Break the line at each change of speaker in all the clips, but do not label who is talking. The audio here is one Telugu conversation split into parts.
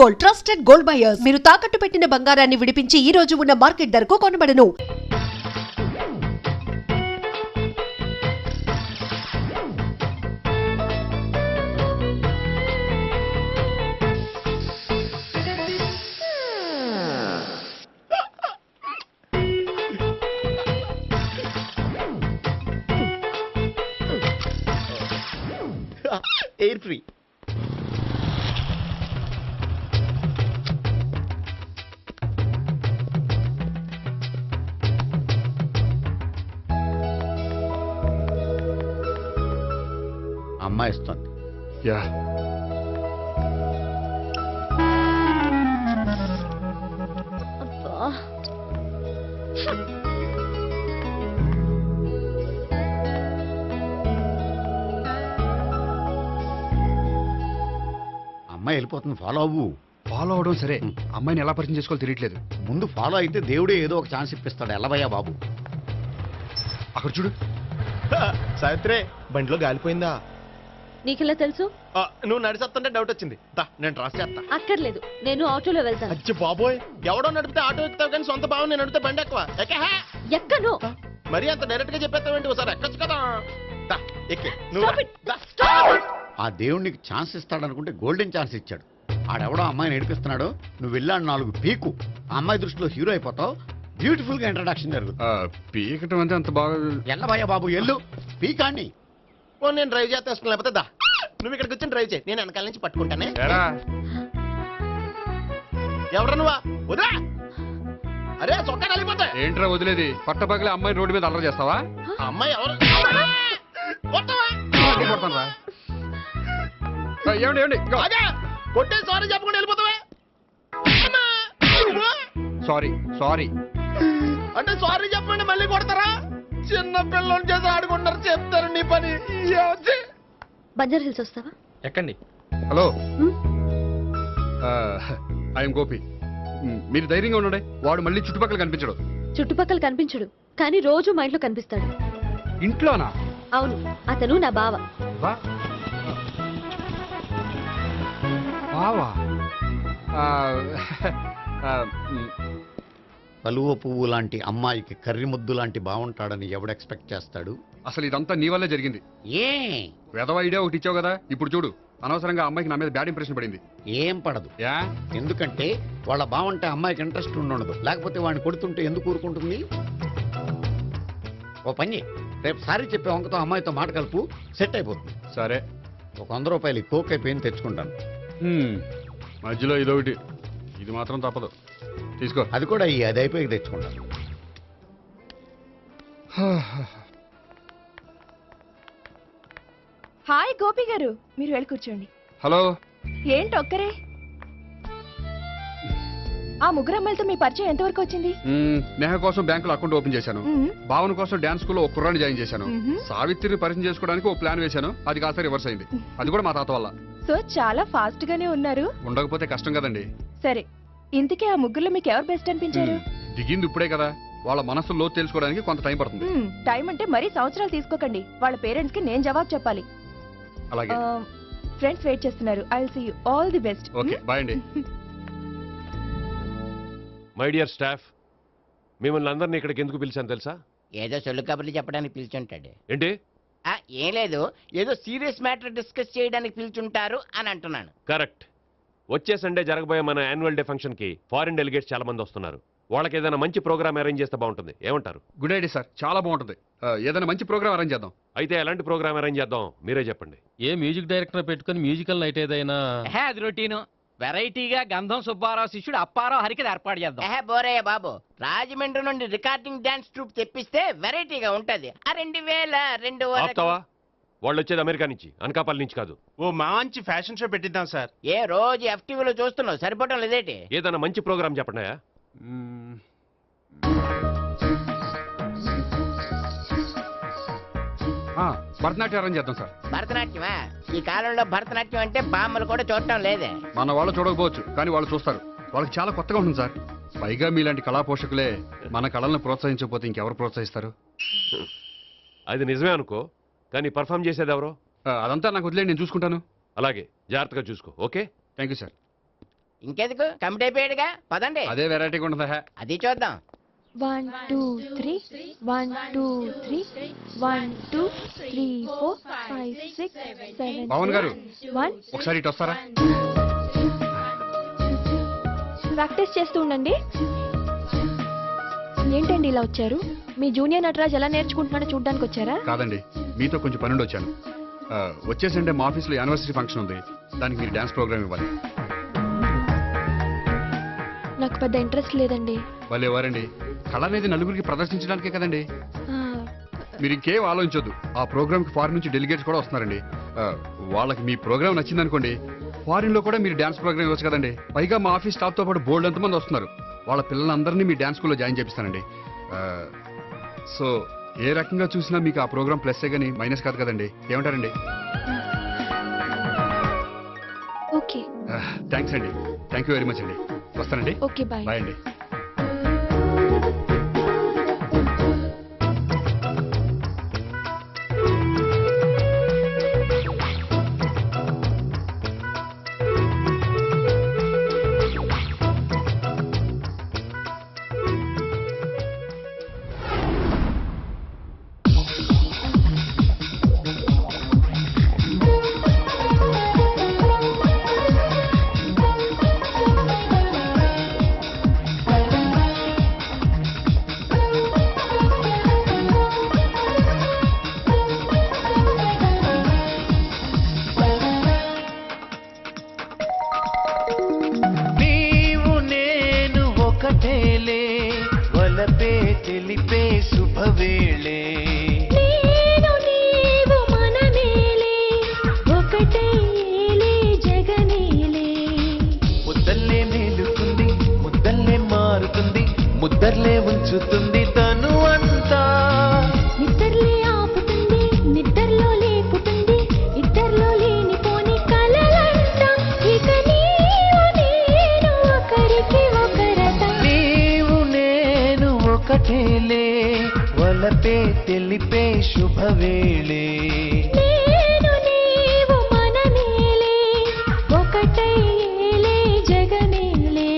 Gold, trusted gold buyers. మీరు తాకట్టు పెట్టిన బంగారాన్ని విడిపించి ఈ రోజు ఉన్న మార్కెట్ ధరకు కొనబడను.
Air free. అమ్మాయి ఇస్తుంది.
యా
అమ్మాయి వెళ్ళిపోతుంది, ఫాలో అవ్వు.
ఫాలో అవడం సరే, అమ్మాయిని ఎలా పరిచయం చేసుకోవాలో తెలియట్లేదు.
ముందు ఫాలో అయితే దేవుడే ఏదో ఒక ఛాన్స్ ఇప్పిస్తాడు. ఎల్లవయ్యా బాబు.
అక్కడ చూడు.
సావిత్రే, బండిలో గాలిపోయిందా?
నీకెలా తెలుసు?
నువ్వు నడిచేస్తుంటే డౌట్ వచ్చింది. నేను ట్రాస్ చేస్తా.
అక్కర్లేదు, నేను ఆటోలో వెళ్తాను.
అచ్చి బాబోయ్, ఎవడో నడిపితే ఆటో ఎక్కుతావు కానీ సొంత భావం నేను నడిపితే బండి ఎక్కువ.
ఎక్కను.
మరి అంత డైరెక్ట్ గా చెప్పేస్తావేంటి? ఒకసారి ఎక్కొచ్చు కదా. ఎక్కి నువ్వు.
ఆ దేవుడికి ఛాన్స్ ఇస్తాడనుకుంటే గోల్డెన్ ఛాన్స్ ఇచ్చాడు. ఆడెవడో అమ్మాయిని ఏడిపిస్తున్నాడు, నువ్వు వెళ్ళాడు 4 పీకు. ఆ అమ్మాయి దృష్టిలో హీరో అయిపోతావు. బ్యూటిఫుల్ గా ఇంట్రడక్షన్ జరుగుతుంది.
పీకటం అంటే అంత బాగా.
ఎల్లవయ్యా బాబు, ఎల్లు పీకాన్ని.
నేను డ్రైవ్ చేస్తాను, లేకపోతే దా నువ్వు ఇక్కడికి వచ్చి డ్రైవ్ చేయి, నేను వెనకాల నుంచి పట్టుకుంటానే. ఎవరు నువ్వా? వదిలా. అరే చొక్కా కలిపోతా.
ఏంట్రా వదిలేది? పట్టపగలే అమ్మాయి రోడ్డు మీద అల్లరి చేస్తావా?
అమ్మాయి ఎవరు? కొట్టే సారీ చెప్పకుండా వెళ్ళిపోతావా?
సారీ సారీ
అంటే సారీ చెప్పండి మళ్ళీ కొడతారా? చిన్న పిల్లలు చేసి ఆడుకుంటారు, చెప్తారు నీ పని.
బంజారా హిల్స్ వస్తావా?
ఎక్కండి. Hello, I'm Gopi. మీరు ధైర్యంగా ఉండండి. వాడు మళ్ళీ చుట్టుపక్కల కనిపించడు.
చుట్టుపక్కల కనిపించడు, కానీ రోజు మా ఇంట్లో కనిపిస్తాడు.
ఇంట్లోనా?
అవును, అతను నా బావ.
బావా?
కలువ పువ్వు లాంటి అమ్మాయికి కర్రి ముద్దు లాంటి బాగుంటాడని ఎవడు ఎక్స్పెక్ట్ చేస్తాడు?
అసలు ఇదంతా నీ వల్లే జరిగింది.
ఏ
వెధవ ఐడియా ఒకటి ఇచ్చావు కదా, ఇప్పుడు చూడు. అనవసరంగా అమ్మాయికి నా మీద బ్యాడ్ ఇంప్రెషన్ పడింది.
ఏం పడదు. ఎందుకంటే వాళ్ళ బాగుంటే అమ్మాయికి ఇంట్రెస్ట్ ఉండదు. లేకపోతే వాడిని కొడుతుంటే ఎందుకు ఊరుకుంటుంది? ఓ పని, రేపు సారీ చెప్పే వంకతో అమ్మాయితో మాట కలుపు, సెట్ అయిపోతుంది.
సరే,
ఒక 100 రూపాయలు కోక్ అయిపోయింది, తెచ్చుకుంటాను.
మధ్యలో ఇదొకటి, ఇది మాత్రం తప్పదు. తీసుకో.
అది కూడా అది అయిపోయి తెచ్చుకుంటాను.
హాయ్ గోపి గారు, మీరు వెళ్ళి కూర్చోండి.
హలో.
ఏంటి ఒక్కరే? ఆ ముగ్గురు అమ్మాయిలతో మీ పరిచయం ఎంతవరకు వచ్చింది?
నేహ కోసం బ్యాంకులో అకౌంట్ ఓపెన్ చేశాను. భావన కోసం డాన్స్ స్కూల్లో ఒక కుర్రాన్ని జాయిన్ చేశాను. సావిత్రిని పరిచయం చేసుకోవడానికి ఒక ప్లాన్ వేశాను. అది కాస్త రివర్స్ అయింది. అది కూడా మా తాత వల్ల.
సో చాలా ఫాస్ట్ గానే ఉన్నారు.
ఉండకపోతే కష్టం కదండి.
సరే, ఇంతకీ ఆ ముగ్గురులో మీకు ఎవరు బెస్ట్ అనిపించారు?
దిగింది ఇప్పుడే కదా, వాళ్ళ మనసు లోతు తెలుసుకోవడానికి కొంత టైం పడుతుంది.
టైం అంటే మరీ సంవత్సరాలు తీసుకోకండి. వాళ్ళ పేరెంట్స్ కి నేను జవాబు చెప్పాలి.
అలాగే.
ఫ్రెండ్స్ వెయిట్ చేస్తున్నారు. I will see you. All the best.
Okay, bye అండి.
మై డియర్ స్టాఫ్, మిమ్మల్ని అందరినీ ఇక్కడికి ఎందుకు పిలిచాను తెలుసా?
ఏదో సొల్లు కబుర్లు చెప్పడానికి పిలిచుంటాడు.
ఏంటి?
ఏం లేదు, ఏదో సీరియస్ మ్యాటర్ డిస్కస్ చేయడానికి పిలిచుంటారు అని అంటున్నాను.
కరెక్ట్. వచ్చే సండే జరగబోయే మన యాన్యువల్ డే ఫంక్షన్ కి ఫారిన్ డెలిగేట్స్ చాలా మంది వస్తున్నారు. వాళ్ళకి ఏదైనా మంచి ప్రోగ్రామ్ అరేంజ్ చేస్తే బాగుంటుంది. ఏమంటారు?
గుడ్ ఐడియా సార్, చాలా బాగుంటుంది. ఏదైనా మంచి ప్రోగ్రామ్ అరేంజ్ చేద్దాం.
అయితే ఎలాంటి ప్రోగ్రామ్ అరేంజ్ చేద్దాం మీరే చెప్పండి.
ఏ మ్యూజిక్ డైరెక్టర్ పెట్టుకుని మ్యూజికల్ నైట్ ఏదైనా?
అది రొటీను. వెరైటీగా గంధం సుబ్బారావు శిష్యుడు అప్పారావు హరికి ఏర్పాటు చేద్దాం. బోరయ్య బాబు, రాజమండ్రి నుండి రికార్డింగ్ డాన్స్ ట్రూప్ తెప్పిస్తే వెరైటీగా ఉంటది. 2002
వాళ్ళు వచ్చేది అమెరికా నుంచి, అనకాపల్లి నుంచి కాదు.
ఓ మంచి ఫ్యాషన్ షో పెట్టిద్దాం సార్.
ఏ రోజు FTVలో చూస్తున్నావు, సరిపోవటం లేదేటి?
ఏదైనా మంచి ప్రోగ్రామ్ చెప్పండి.
భరతనాట్యం అరేంజ్ చేద్దాం సార్.
భరతనాట్యమా? ఈ కాలంలో భరతనాట్యం అంటే బామ్మలు కూడా చూడటం లేదే.
మన వాళ్ళు చూడకపోవచ్చు, కానీ వాళ్ళు చూస్తారు. వాళ్ళకి చాలా కొత్తగా ఉంటుంది సార్. పైగా మీలాంటి కళా పోషకులే మన కళలను ప్రోత్సహించకపోతే ఇంకెవరు ప్రోత్సహిస్తారు?
అది నిజమే అనుకో, కానీ పర్ఫామ్ చేసేది ఎవరో?
అదంతా నాకు వదిలేండి, నేను చూసుకుంటాను.
అలాగే, జాగ్రత్తగా చూసుకో. Okay,
thank you sir.
ఇంకెందుకు కమిటీ అయిపోయాడుగా పదండి
అదే వెరైటీగా ఉంటుందా?
అది చూద్దాం
1 2 3 1 2 3 1 2 3 4 5 6 7
పవన్ గారు
1
ఒకసారి ఇటు వస్తారా?
ప్రాక్టీస్ చేస్తూ ఉండండి. ఏంటండి ఇలా వచ్చారు? మీ జూనియర్ నటరాజ్ ఎలా నేర్చుకుంటున్నాడో చూడ్డానికి వచ్చారా?
కాదండి, మీతో కొంచెం పనుండి వచ్చాను. వచ్చేసంటే మా ఆఫీస్లో యానివర్సరీ ఫంక్షన్ ఉంది, దానికి మీరు డ్యాన్స్ ప్రోగ్రామ్ ఇవ్వాలి.
నాకు పెద్ద ఇంట్రెస్ట్ లేదండి.
వాళ్ళు ఎవరండి? కళ అనేది నలుగురికి ప్రదర్శించడానికే కదండి.
ఆ,
మీరు ఇంకేం ఆలోచించొద్దు. ఆ ప్రోగ్రామ్కి ఫారిన్ నుంచి డెలిగేట్స్ కూడా వస్తున్నారండి. వాళ్ళకి మీ ప్రోగ్రామ్ నచ్చిందనుకోండి, ఫారిన్ లో కూడా మీరు డాన్స్ ప్రోగ్రామ్ ఇవ్వచ్చు కదండి. పైగా మా ఆఫీస్ స్టాఫ్ తో పాటు బోల్డ్ ఎంతమంది వస్తున్నారు. వాళ్ళ పిల్లలందరినీ మీ డాన్స్ స్కూల్లో జాయిన్ చేపిస్తానండి. సో ఏ రకంగా చూసినా మీకు ఆ ప్రోగ్రామ్ ప్లస్సే కానీ మైనస్ కాదు కదండి. ఏమంటారండి?
ఓకే.
థ్యాంక్స్ అండి. థ్యాంక్ యూ వెరీ మచ్ అండి. వస్తానండి.
Okay, bye.
బాయ్ అండి.
నిద్రలే ఉంచుతుంది తను అంతా,
నిద్రలే ఆపుతుంది, నిద్రలో లేపుతుంది, ఇద్దర్లో లేనిపోని కలలంట. ఇక నీవు నేను ఒకరికి ఒకరట,
నీవు నేను ఒకటేలే, వలపే తెలిపే శుభవేళే.
నేను నీవు మనమేలే, ఒకటైలే జగమేలే.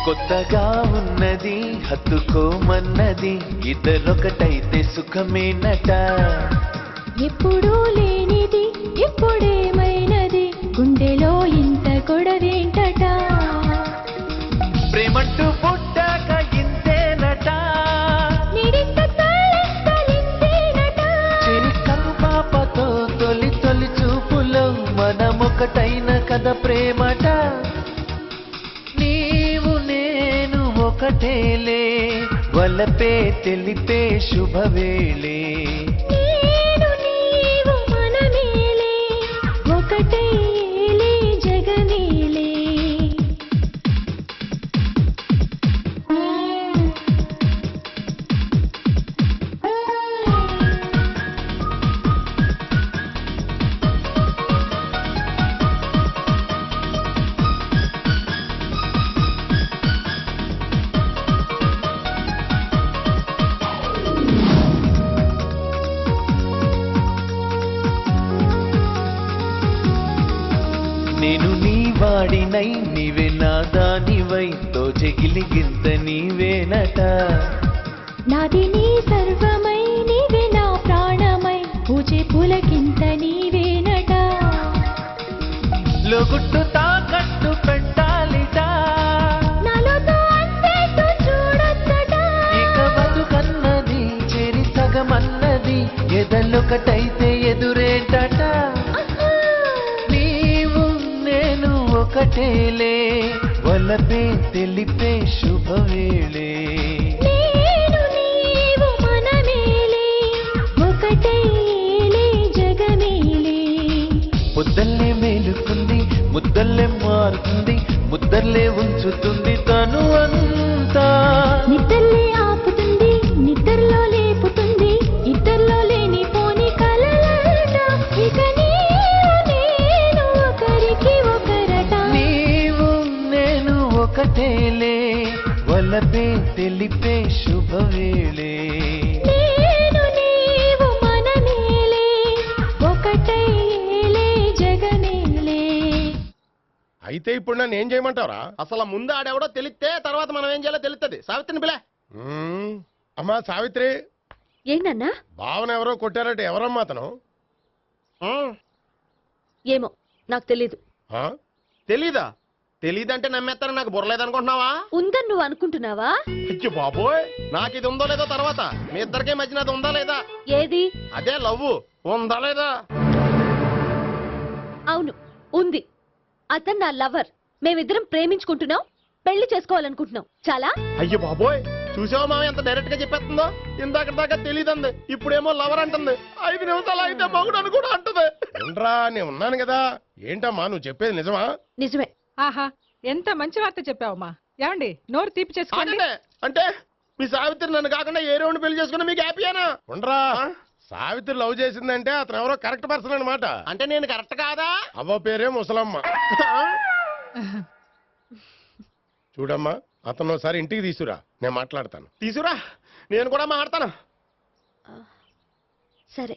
కొత్తగా ఉన్నది హత్తుకోమన్నది, ఇద్దరొకటైతే సుఖమేనట.
ఎప్పుడూ లేనిది ఎప్పుడేమైనది, గుండెలో ఇంత గొడవేంటట.
ప్రేమంటూ పుట్టాక ఇంతేనట,
నిడింత తాళెత్తలింతేనట.
చిరికను పాపతో తొలి తొలి చూపులో మనమొకటైన కథ ప్రేమట. నీవు నేను ఒకటేలే, వలపే తెలిపే శుభవేళే.
నేను నీవు మనమేలే, ఒకటేలే జగమేలే.
నేను నీ వాడినై నీవే నా దానివై, తోచెగిలిగింత నీవేనట.
నాది నీ సర్వమై నీవే నా ప్రాణమై, పూజే పులకింత నీవేనట.
లోగుట్టు తాకట్టు పెట్టాలిట,
నాలోతో అందేట్టు చూడొద్దట.
ఇక బతుకన్నది చెరి సగమన్నది, ఎదలొకటైతే ఎదురేంటట. నీవు నేను ఒకటేలే, వలపే తెలిపే శుభవేళే.
నేను నీవు మనమేలే, ఒకటేలే జగమేలే.
చెబుతుంది తను అంతా.
నిద్రలే ఆపుతుంది, నిద్రలో లేపుతుంది, ఇద్దరిలో లేని పోని కలలాట. ఇక నీవు నేను ఒకరికి ఒకరట.
నీవు నేను ఒకటేలే, వలపే తెలిపే శుభవేళే.
నేను నీవు మనమేలే, ఒకటై ఏలే జగమేలే.
అయితే ఇప్పుడు నన్ను ఏం చేయమంటావరా? అసలు ముందు ఆడెవడో తెలిస్తే తర్వాత మనం ఏం చేయాలో తెలుస్తుంది. సావిత్రిని పిల్ల. అమ్మా సావిత్రి,
ఏంటన్నా?
భావన ఎవరో కొట్టారట, ఎవరమ్మా అతను?
ఏమో నాకు తెలీదు.
తెలీదా? తెలీదంటే నమ్మేస్తారని నాకు బుర్రలేదనుకుంటున్నావా?
ఉందని నువ్వు అనుకుంటున్నావా?
అయ్యో బాబోయ్, నాకు ఇది ఉందో లేదో తర్వాత. మీ ఇద్దరికే మధ్యన అది ఉందా లేదా?
ఏది?
అదే లవ్ ఉందా లేదా?
అవును, ఉంది. అతను నా లవర్. మేమిద్దరం ప్రేమించుకుంటున్నాం, పెళ్లి చేసుకోవాలనుకుంటున్నాం. చాలా.
అయ్యో బాబోయ్, చూసావా మామ ఎంత డైరెక్ట్ గా చెప్పేస్తుందో? ఇందాక దాకా తెలియదండి, ఇప్పుడేమో లవర్ అంటుంది. 5 నిమిషాలు అయితే మగుడు అని కూడా అంటుంది. ఏంట్రా, నేను ఉన్నాను కదా. ఏంటమ్మా నువ్వు చెప్పేది నిజమా?
నిజమే.
ఆహా, ఎంత మంచి వార్త చెప్పావమ్మా. ఏమండి, నోరు తీపి చేసుకోండి.
అంటే మీ సావిత్రి నన్ను కాకుండా ఏ రౌండ్ పెళ్లి చేసుకున్నా మీకు హ్యాపీయేనా? ఉండరా, సావిత్రి లవ్ చేసిందంటే అతను ఎవరో కరెక్ట్ పర్సన్ అనమాట. అంటే నేను కరెక్ట్ కాదా? అవ్వ పేరే ముసలమ్మ. చూడమ్మా, అతను ఒకసారి ఇంటికి తీసుకురా, నేను మాట్లాడతాను. తీసుకురా, నేను కూడా మాట్లాడతాను.
సరే.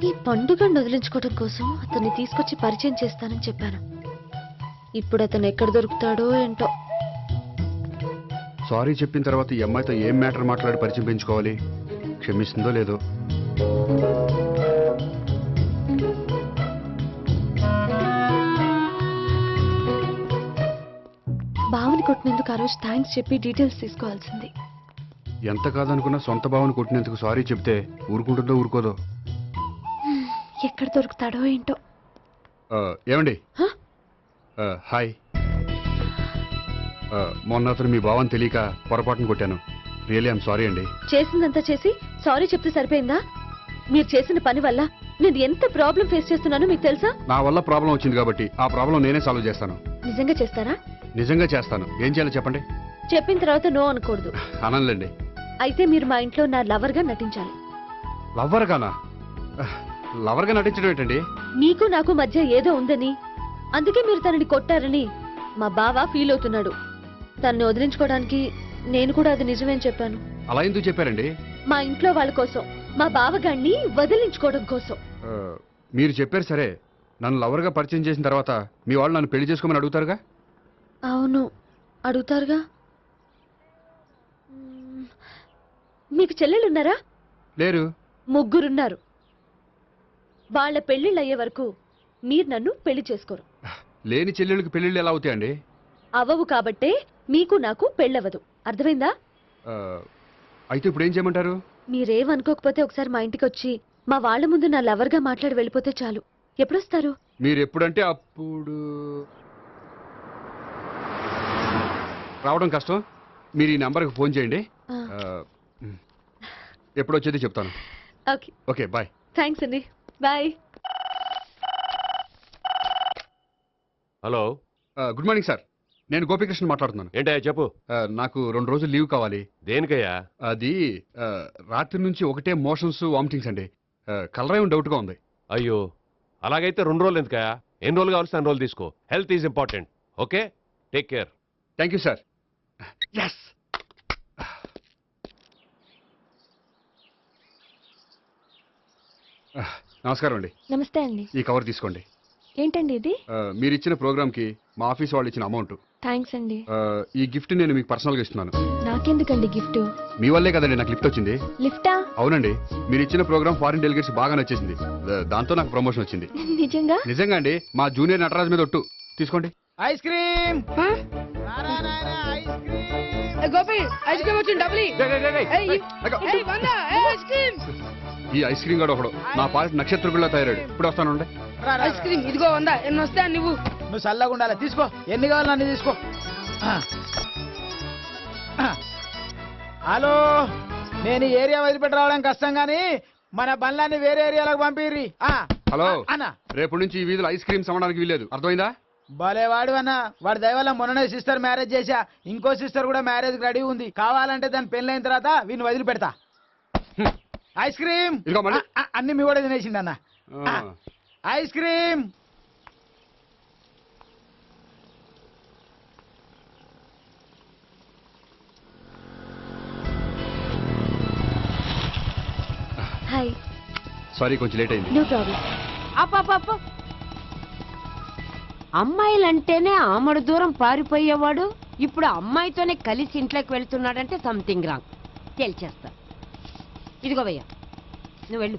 ఈ పండుగను వదిలించుకోవడం కోసం అతన్ని తీసుకొచ్చి పరిచయం చేస్తానని చెప్పాను. ఇప్పుడు అతను ఎక్కడ దొరుకుతాడో ఏంటో.
సారీ చెప్పిన తర్వాత ఈ అమ్మాయితో ఏం మ్యాటర్ మాట్లాడి పరిచయం పెంచుకోవాలి? క్షమిస్తుందో లేదో.
బావని కొట్టినందుకు ఆ రోజు థ్యాంక్స్ చెప్పి డీటెయిల్స్ తీసుకోవాల్సింది.
ఎంత కాదనుకున్నా సొంత భావన కొట్టినందుకు సారీ చెప్తే ఊరుకుంటుందో ఊరుకోదో.
ఎక్కడ దొరుకుతాడో ఏంటో.
ఏమండి? హాయ్. మొన్న అతను మీ భావన తెలియక పొరపాటును కొట్టాను. రియల్లీ ఐఎమ్ సారీ అండి.
చేసిందంతా చేసి సారీ చెప్తే సరిపోయిందా? మీరు చేసిన పని వల్ల నేను ఎంత ప్రాబ్లం ఫేస్ చేస్తున్నానో మీకు తెలుసా?
నా వల్ల ప్రాబ్లం వచ్చింది కాబట్టి ఆ ప్రాబ్లం నేనే సాల్వ్ చేస్తాను.
నిజంగా చేస్తారా?
నిజంగా చేస్తాను. ఏం చేయాలో చెప్పండి.
చెప్పిన తర్వాత నో అనకూడదు.
అనంలేండి.
అయితే మీరు మా ఇంట్లో నా లవర్ గా నటించాలి.
లవర్ గానా? లవర్ గా నటించడం ఏంటండి?
మీకు నాకు మధ్య ఏదో ఉందని, అందుకే మీరు తనని కొట్టారని మా బావ ఫీల్ అవుతున్నాడు. తనని వదిలించుకోవడానికి నేను కూడా అది నిజమేని చెప్పాను.
అలా ఎందుకు చెప్పారండి?
మా ఇంట్లో వాళ్ళ కోసం, మా బావగాన్ని వదిలించుకోవడం కోసం.
మీరు చెప్పారు సరే, నన్ను లవర్ గా పరిచయం చేసిన తర్వాత మీ వాళ్ళు నన్ను పెళ్లి చేసుకోమని అడుగుతారుగా?
అవును, అడుగుతారుగా. మీకు చెల్లెలున్నారా?
లేరు.
ముగ్గురున్నారు. వాళ్ళ పెళ్లిళ్ళు అయ్యే వరకు మీరు నన్ను పెళ్లి చేసుకోరు.
లేని చెల్లెళ్ళకి పెళ్లిళ్ళు ఎలా అవుతాయండి?
అవ్వవు కాబట్టే మీకు నాకు పెళ్ళవదు. అర్థమైందా?
అయితే ఇప్పుడు ఏం చేయమంటారు?
మీరేమనుకోకపోతే ఒకసారి మా ఇంటికి వచ్చి మా వాళ్ళ ముందు నా లవర్ గా మాట్లాడి వెళ్ళిపోతే చాలు. ఎప్పుడొస్తారు?
మీరు ఎప్పుడంటే అప్పుడు. రావడం కష్టం. మీరు ఈ నంబర్కి ఫోన్ చేయండి. ఎప్పుడు వచ్చేది చెప్తాను.
ఓకే.
Okay, bye.
థ్యాంక్స్ అండి. Bye.
Hello.
Good morning sir. నేను గోపికృష్ణ మాట్లాడుతున్నాను.
ఏంటయ్యా చెప్పు.
నాకు 2 రోజులు లీవ్ కావాలి.
దేనికయ్యా?
అది రాత్రి నుంచి ఒకటే మోషన్స్, వామిటింగ్స్ అండి. కలరేం డౌట్గా ఉంది.
అయ్యో, అలాగైతే 2 రోజులు ఎందుకయ్యా? ఎన్ని రోజులు కావాల్సిన 2 రోజులు తీసుకో. Health is important. Okay, take care.
Thank you sir. Yes. నమస్కారం అండి.
నమస్తే అండి.
ఈ కవర్ తీసుకోండి.
ఏంటండి ఇది?
మీరు ఇచ్చిన ప్రోగ్రామ్కి మా ఆఫీస్ వాళ్ళు ఇచ్చిన అమౌంట్.
థ్యాంక్స్ అండి.
ఈ గిఫ్ట్ నేను మీకు పర్సనల్గా ఇస్తున్నాను.
నాకెందుకండి గిఫ్ట్?
మీ వల్లే కదండి నాకు లిఫ్ట్ వచ్చింది.
లిఫ్టా?
అవునండి. మీరు ఇచ్చిన ప్రోగ్రామ్ ఫారిన్ డెలిగేట్స్ బాగా నచ్చేసింది. దాంతో నాకు ప్రమోషన్ వచ్చింది.
నిజంగా?
నిజంగా అండి. మా జూనియర్ నటరాజ్ మీద ఒట్టు. తీసుకోండి.
Ice cream.
Gopi, ice cream వచ్చింది. డబ్బులు.
ఈ ఐస్ క్రీమ్ గడు ఒకడు నా పాలిట నక్షత్రకుల్లా తయారాడు. ఇప్పుడు వస్తానండి.
ఐస్ క్రీమ్ ఇదిగో 100. ఎన్ని వస్తా నువ్వు?
నువ్వు చల్లగా ఉండాలి. తీసుకో, ఎన్ని కావాలి అన్ని తీసుకో. హలో,
నేను ఈ ఏరియా వదిలిపెట్టి రావడం కష్టం గానీ మన బండ్లన్నీ వేరే ఏరియాలకు పంపిర్రి.
హలో
అన్న
రేపు నుంచి ఈ వీధిలో ఐస్ క్రీమ్స్ అమ్మడానికి వీలేదు, అర్థమైందా?
భలేవాడు అన్న. వాడి దయ వల్ల మొన్ననే సిస్టర్ మ్యారేజ్ చేశా, ఇంకో సిస్టర్ కూడా మ్యారేజ్ రెడీ ఉంది. కావాలంటే దాని పెళ్ళైన తర్వాత వీడిని వదిలిపెడతా. ఐస్ క్రీమ్
ఇదిగో మళ్ళీ.
అన్ని మీ కూడా తినేసిండు అన్న. Ice cream.
హాయ్.
సారీ కొంచెం లేట్ అయింది.
No problem.
అప్ప అమ్మాయిలంటేనే ఆమడు దూరం పారిపోయేవాడు ఇప్పుడు అమ్మాయితోనే కలిసి ఇంట్లోకి వెళ్తున్నాడంటే సంథింగ్ రాంగ్. తేల్చేస్తా. ఇదిగో భయ్యా, నువ్వు వెళ్ళు.